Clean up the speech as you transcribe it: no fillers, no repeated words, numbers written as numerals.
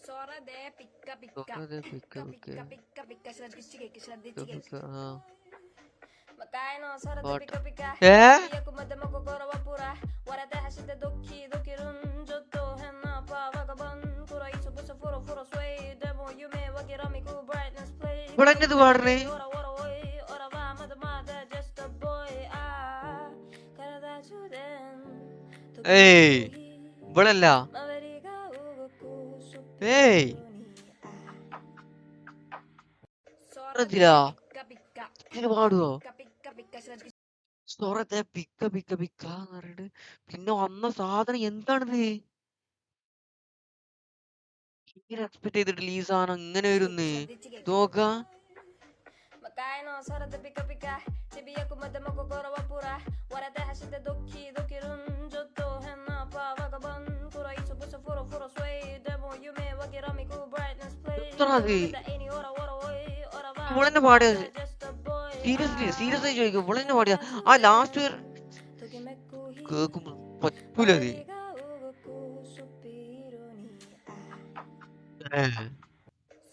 സോറതെ പിക്ക പിക്ക പിക്ക പിക്ക ഇവളെന്നത് പാടണേ ഏയ് ഇവളല്ല ഏയ് പാടുവോ സോറത്തെ പിക്ക പിക്ക പിക്ക എന്ന് പറഞ്ഞിട്ട് പിന്നെ വന്ന സാധനം എന്താണിത് ഇങ്ങനെ എക്സ്പെക്ട് ചെയ്തിട്ടില്ല ഈ സാധനം ഇങ്ങനെ വരുന്നേ നോക്ക ഇവളെന്നെ പാടിയത് സീരിയസ്ലി ചോദിക്കും ഇവളെന്നെ പാടിയ ആ ലാസ്റ്റ് കേക്കുമ്പോ പറ്റൂലത്